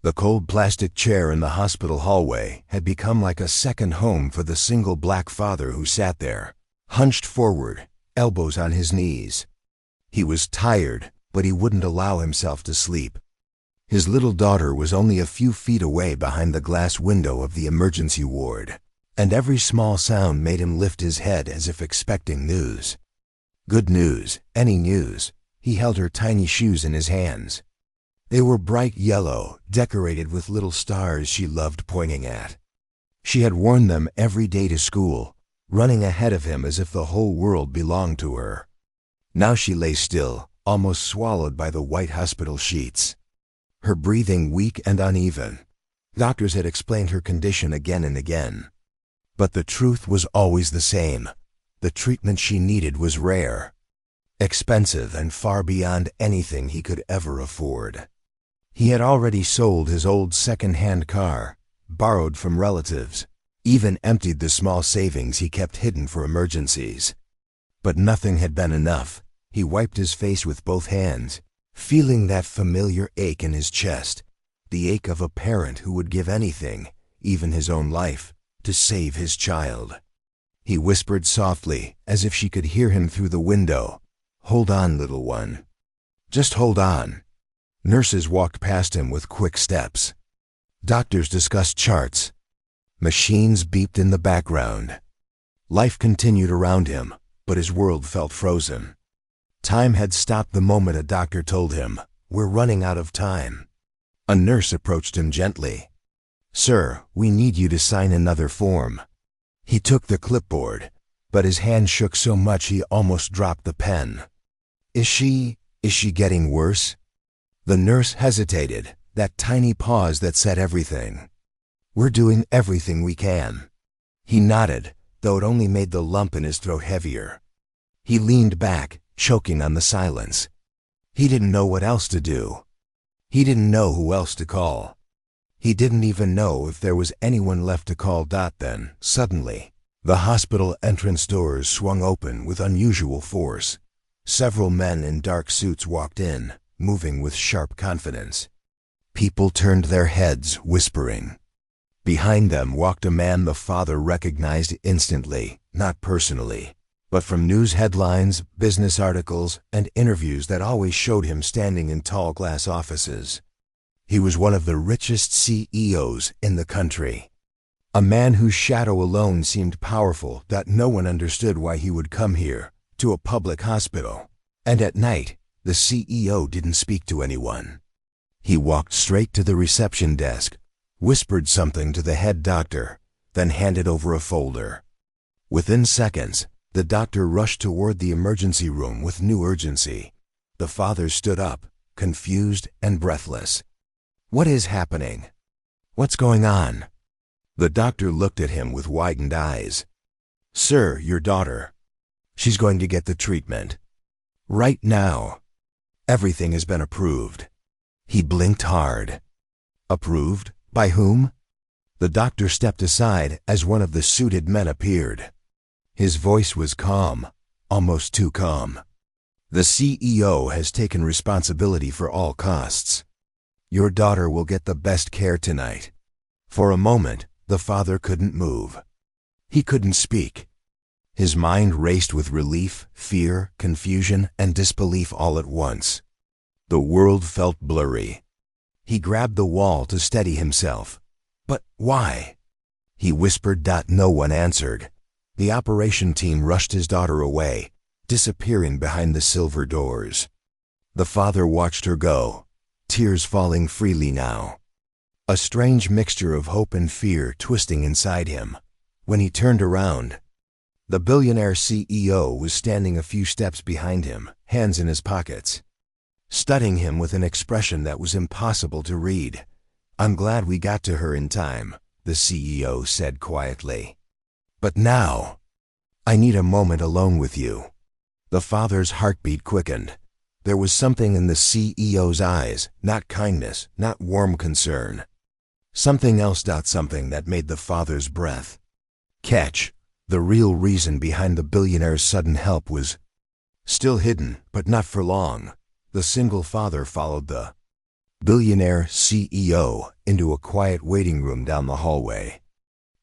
The cold plastic chair in the hospital hallway had become like a second home for the single black father who sat there, hunched forward, elbows on his knees. He was tired, but he wouldn't allow himself to sleep. His little daughter was only a few feet away behind the glass window of the emergency ward, and every small sound made him lift his head as if expecting news. Good news, any news. He held her tiny shoes in his hands. They were bright yellow, decorated with little stars she loved pointing at. She had worn them every day to school, running ahead of him as if the whole world belonged to her. Now she lay still, almost swallowed by the white hospital sheets. Her breathing weak and uneven. Doctors had explained her condition again and again. But the truth was always the same. The treatment she needed was rare, expensive, and far beyond anything he could ever afford. He had already sold his old second-hand car, borrowed from relatives, even emptied the small savings he kept hidden for emergencies. But nothing had been enough. He wiped his face with both hands, feeling that familiar ache in his chest, the ache of a parent who would give anything, even his own life, to save his child. He whispered softly, as if she could hear him through the window, "Hold on, little one. Just hold on." Nurses walked past him with quick steps. Doctors discussed charts. Machines beeped in the background. Life continued around him, but his world felt frozen. Time had stopped the moment a doctor told him, "We're running out of time." A nurse approached him gently. "Sir, we need you to sign another form." He took the clipboard, but his hand shook so much he almost dropped the pen. Is she getting worse?" The nurse hesitated, that tiny pause that said everything. "We're doing everything we can." He nodded, though it only made the lump in his throat heavier. He leaned back, choking on the silence. He didn't know what else to do. He didn't know who else to call. He didn't even know if there was anyone left to call. Then, suddenly, the hospital entrance doors swung open with unusual force. Several men in dark suits walked in, moving with sharp confidence. People turned their heads, whispering. Behind them walked a man the father recognized instantly, not personally, but from news headlines, business articles, and interviews that always showed him standing in tall glass offices. He was one of the richest CEOs in the country. A man whose shadow alone seemed powerful, that no one understood why he would come here, to a public hospital. And at night, the CEO didn't speak to anyone. He walked straight to the reception desk, whispered something to the head doctor, then handed over a folder. Within seconds, the doctor rushed toward the emergency room with new urgency. The father stood up, confused and breathless. "What is happening? What's going on?" The doctor looked at him with widened eyes. "Sir, your daughter. She's going to get the treatment. Right now. Everything has been approved." He blinked hard. Approved? By whom? The doctor stepped aside as one of the suited men appeared. His voice was calm, almost too calm. "The CEO has taken responsibility for all costs. Your daughter will get the best care tonight." For a moment, the father couldn't move. He couldn't speak. His mind raced with relief, fear, confusion, and disbelief all at once. The world felt blurry. He grabbed the wall to steady himself. "But why?" He whispered. No one answered. The operation team rushed his daughter away, disappearing behind the silver doors. The father watched her go, tears falling freely now. A strange mixture of hope and fear twisting inside him. When he turned around, the billionaire CEO was standing a few steps behind him, hands in his pockets, studying him with an expression that was impossible to read. "I'm glad we got to her in time," the CEO said quietly. "But now, I need a moment alone with you." The father's heartbeat quickened. There was something in the CEO's eyes, not kindness, not warm concern. Something else. Something that made the father's breath catch. The real reason behind the billionaire's sudden help was still hidden, but not for long. The single father followed the Billionaire CEO, into a quiet waiting room down the hallway.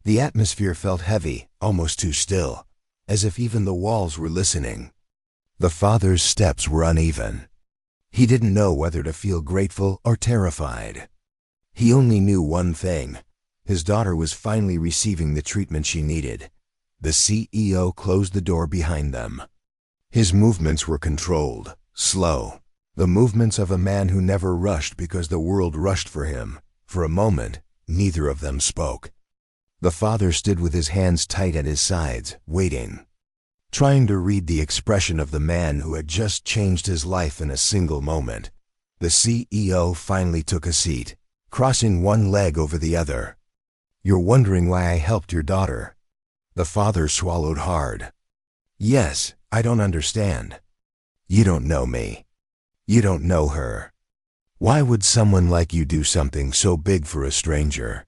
The atmosphere felt heavy, almost too still, as if even the walls were listening. The father's steps were uneven. He didn't know whether to feel grateful or terrified. He only knew one thing. His daughter was finally receiving the treatment she needed. The CEO closed the door behind them. His movements were controlled, slow. The movements of a man who never rushed because the world rushed for him. For a moment, neither of them spoke. The father stood with his hands tight at his sides, waiting, trying to read the expression of the man who had just changed his life in a single moment. The CEO finally took a seat, crossing one leg over the other. "You're wondering why I helped your daughter?" The father swallowed hard. "Yes, I don't understand. You don't know me. You don't know her. Why would someone like you do something so big for a stranger?"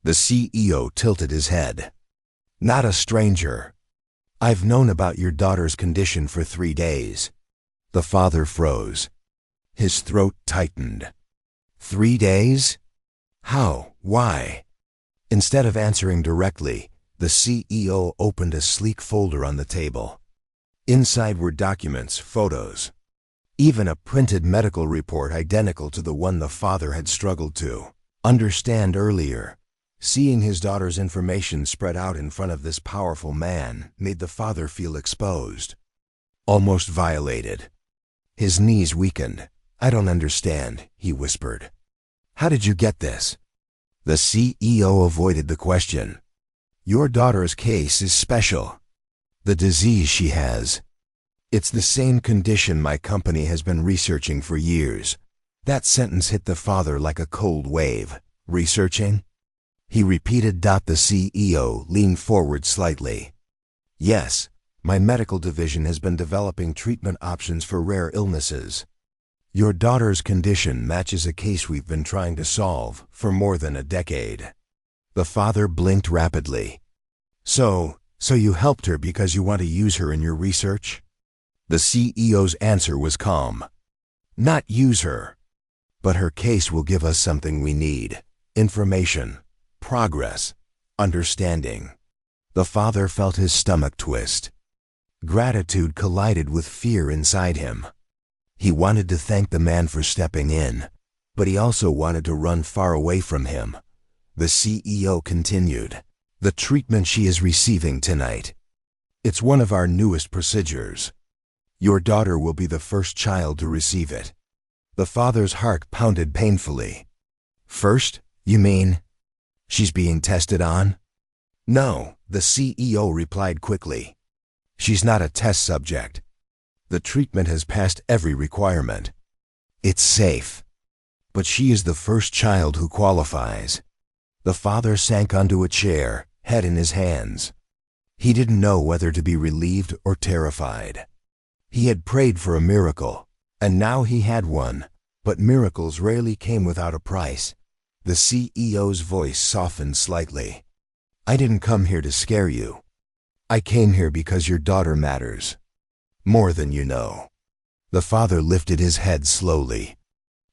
The CEO tilted his head. "Not a stranger. I've known about your daughter's condition for 3 days." The father froze. His throat tightened. 3 days? How? Why? Instead of answering directly, the CEO opened a sleek folder on the table. Inside were documents, photos, even a printed medical report identical to the one the father had struggled to understand earlier. Seeing his daughter's information spread out in front of this powerful man made the father feel exposed, almost violated. His knees weakened. "I don't understand," he whispered. "How did you get this?" The CEO avoided the question. "Your daughter's case is special. The disease she has. It's the same condition my company has been researching for years." That sentence hit the father like a cold wave. "Researching?" He repeated. The CEO leaned forward slightly. "Yes, my medical division has been developing treatment options for rare illnesses. Your daughter's condition matches a case we've been trying to solve for more than a decade." The father blinked rapidly. So you helped her because you want to use her in your research?" The CEO's answer was calm. "Not use her, but her case will give us something we need: information, progress, understanding." The father felt his stomach twist. Gratitude collided with fear inside him. He wanted to thank the man for stepping in, but he also wanted to run far away from him. The CEO continued. "The treatment she is receiving tonight. It's one of our newest procedures. Your daughter will be the first child to receive it." The father's heart pounded painfully. "First, you mean? She's being tested on?" "No," the CEO replied quickly. "She's not a test subject. The treatment has passed every requirement. It's safe. But she is the first child who qualifies." The father sank onto a chair, head in his hands. He didn't know whether to be relieved or terrified. He had prayed for a miracle, and now he had one, but miracles rarely came without a price. The CEO's voice softened slightly. "I didn't come here to scare you. I came here because your daughter matters. More than you know." The father lifted his head slowly.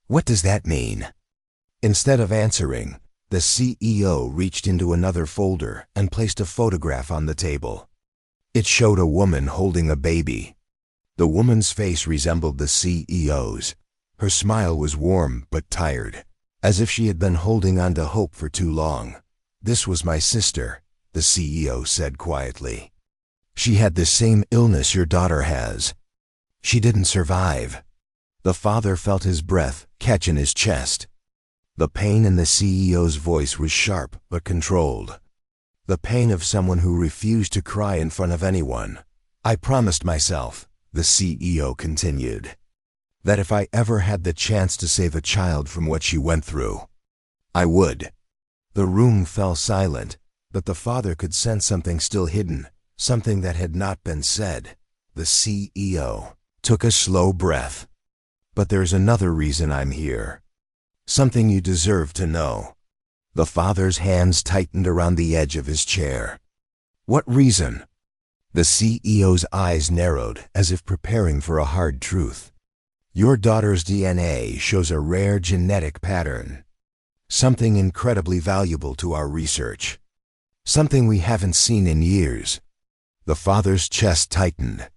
"What does that mean?" Instead of answering, the CEO reached into another folder and placed a photograph on the table. It showed a woman holding a baby. The woman's face resembled the CEO's. Her smile was warm but tired, as if she had been holding on to hope for too long. "This was my sister," the CEO said quietly. "She had the same illness your daughter has. She didn't survive." The father felt his breath catch in his chest. The pain in the CEO's voice was sharp but controlled. The pain of someone who refused to cry in front of anyone. "I promised myself," the CEO continued, "that if I ever had the chance to save a child from what she went through, I would." The room fell silent, but the father could sense something still hidden, something that had not been said. The CEO took a slow breath. "But there's another reason I'm here. Something you deserve to know." The father's hands tightened around the edge of his chair. "What reason?" The CEO's eyes narrowed as if preparing for a hard truth. Your daughter's DNA shows a rare genetic pattern. Something incredibly valuable to our research. Something we haven't seen in years. The father's chest tightened.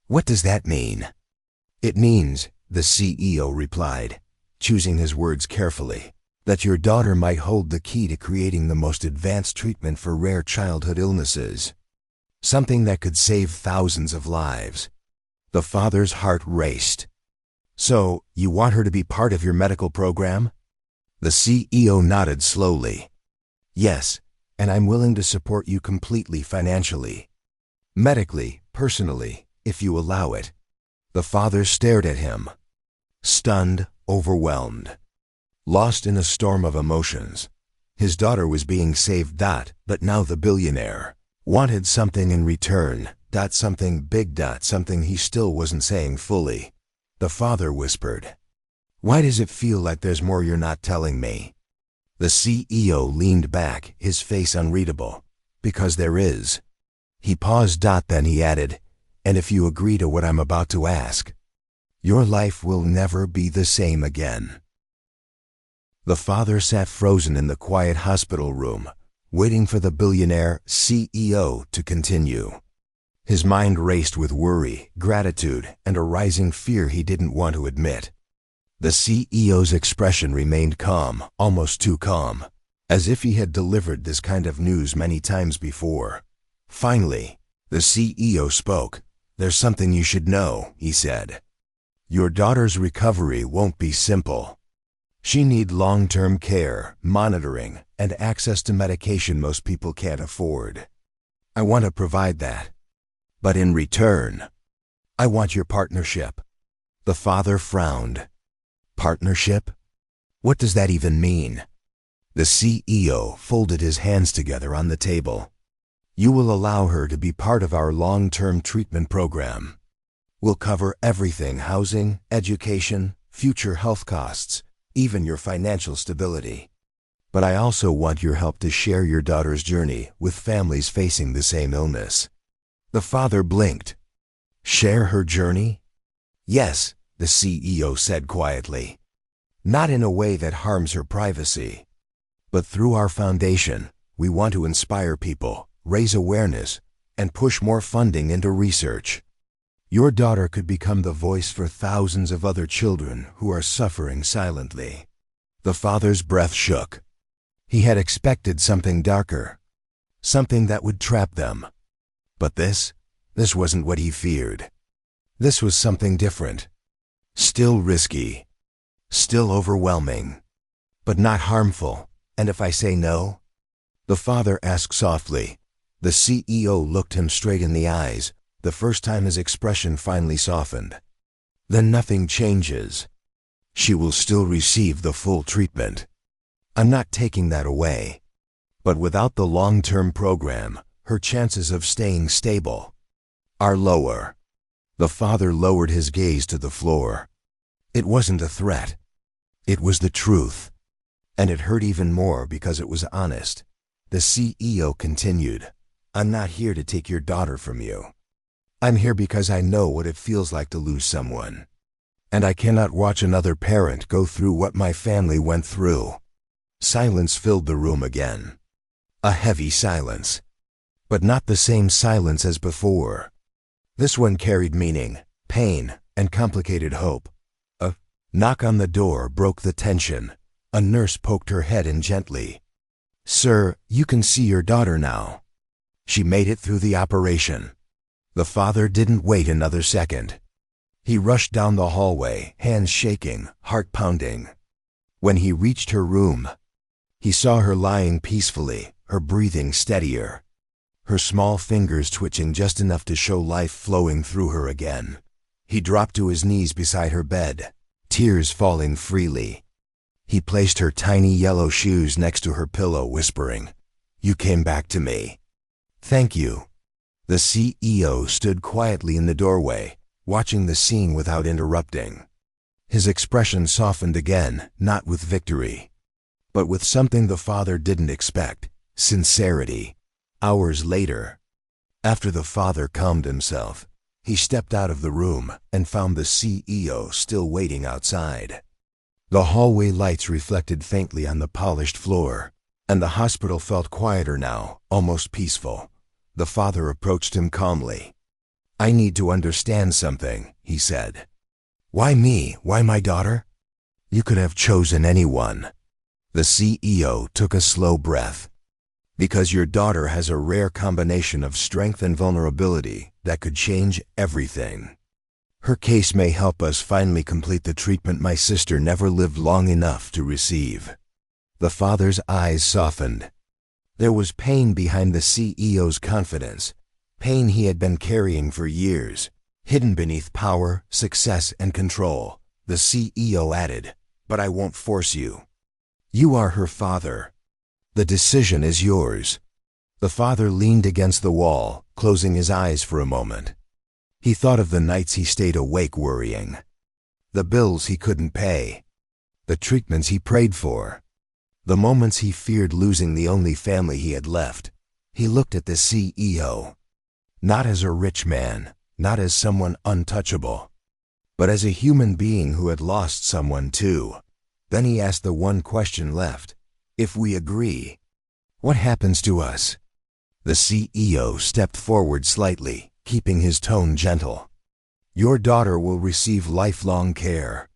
What does that mean? It means, the CEO replied, choosing his words carefully, that your daughter might hold the key to creating the most advanced treatment for rare childhood illnesses. Something that could save thousands of lives. The father's heart raced. So, you want her to be part of your medical program? The CEO nodded slowly. Yes, and I'm willing to support you completely financially. Medically, personally, if you allow it. The father stared at him. Stunned, overwhelmed. Lost in a storm of emotions. His daughter was being saved, but now the billionaire wanted something in return, something big, something he still wasn't saying fully. The father whispered, "Why does it feel like there's more you're not telling me?" The CEO leaned back, his face unreadable. "Because there is." He paused, then he added, "And if you agree to what I'm about to ask, your life will never be the same again." The father sat frozen in the quiet hospital room, waiting for the billionaire CEO to continue. His mind raced with worry, gratitude, and a rising fear he didn't want to admit. The CEO's expression remained calm, almost too calm, as if he had delivered this kind of news many times before. Finally, the CEO spoke. "There's something you should know," he said. "Your daughter's recovery won't be simple. She needs long-term care, monitoring, and access to medication most people can't afford. I want to provide that. But in return, I want your partnership." The father frowned. Partnership? What does that even mean? The CEO folded his hands together on the table. "You will allow her to be part of our long-term treatment program. We'll cover everything: housing, education, future health costs, even your financial stability. But I also want your help to share your daughter's journey with families facing the same illness." The father blinked. "Share her journey?" "Yes," the CEO said quietly. "Not in a way that harms her privacy. But through our foundation, we want to inspire people, raise awareness, and push more funding into research. Your daughter could become the voice for thousands of other children who are suffering silently." The father's breath shook. He had expected something darker, something that would trap them. But this wasn't what he feared. This was something different. Still risky. Still overwhelming. But not harmful. "And if I say no?" the father asked softly. The CEO looked him straight in the eyes, the first time his expression finally softened. "Then nothing changes. She will still receive the full treatment. I'm not taking that away. But without the long-term program, her chances of staying stable are lower." The father lowered his gaze to the floor. It wasn't a threat. It was the truth. And it hurt even more because it was honest. The CEO continued, "I'm not here to take your daughter from you. I'm here because I know what it feels like to lose someone. And I cannot watch another parent go through what my family went through." Silence filled the room again. A heavy silence. But not the same silence as before. This one carried meaning, pain, and complicated hope. A knock on the door broke the tension. A nurse poked her head in gently. "Sir, you can see your daughter now. She made it through the operation." The father didn't wait another second. He rushed down the hallway, hands shaking, heart pounding. When he reached her room, he saw her lying peacefully, her breathing steadier, her small fingers twitching just enough to show life flowing through her again. He dropped to his knees beside her bed, tears falling freely. He placed her tiny yellow shoes next to her pillow, whispering, "You came back to me. Thank you." The CEO stood quietly in the doorway, watching the scene without interrupting. His expression softened again, not with victory, but with something the father didn't expect: sincerity. Hours later, after the father calmed himself, He stepped out of the room and found the CEO still waiting outside. The hallway lights reflected faintly on the polished floor, and the hospital felt quieter now, almost peaceful. The father approached him calmly. "I need to understand something," he said. "Why me? Why my daughter?" "You could have chosen anyone." The CEO took a slow breath. "Because your daughter has a rare combination of strength and vulnerability that could change everything. Her case may help us finally complete the treatment my sister never lived long enough to receive." The father's eyes softened. There was pain behind the CEO's confidence, pain he had been carrying for years, hidden beneath power, success, and control. The CEO added, "But I won't force you. You are her father. The decision is yours." The father leaned against the wall, closing his eyes for a moment. He thought of the nights he stayed awake worrying, the bills he couldn't pay, the treatments he prayed for, the moments he feared losing the only family he had left. He looked at the CEO, not as a rich man, not as someone untouchable, but as a human being who had lost someone too. Then he asked the one question left: "If we agree, what happens to us?" The CEO stepped forward slightly, keeping his tone gentle. "Your daughter will receive lifelong care.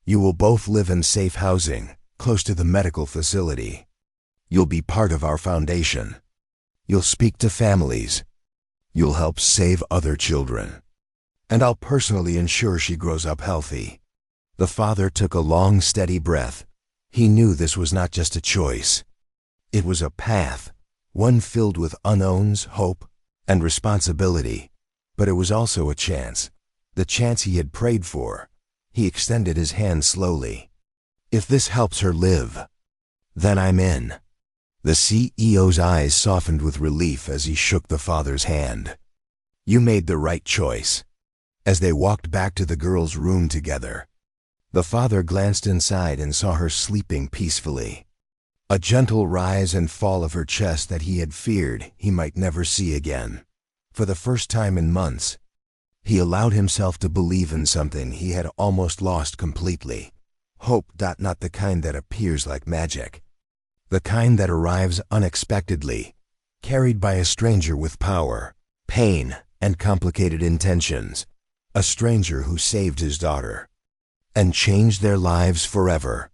You will both live in safe housing, close to the medical facility. You'll be part of our foundation. You'll speak to families. You'll help save other children. And I'll personally ensure she grows up healthy." The father took a long, steady breath. He knew this was not just a choice. It was a path, one filled with unknowns, hope, and responsibility. But it was also a chance, the chance he had prayed for. He extended his hand slowly. "If this helps her live, then I'm in." The CEO's eyes softened with relief as he shook the father's hand. "You made the right choice." As they walked back to the girl's room together, the father glanced inside and saw her sleeping peacefully. A gentle rise and fall of her chest that he had feared he might never see again. For the first time in months, he allowed himself to believe in something he had almost lost completely. Hope, not the kind that appears like magic. The kind that arrives unexpectedly, carried by a stranger with power, pain, and complicated intentions. A stranger who saved his daughter and changed their lives forever.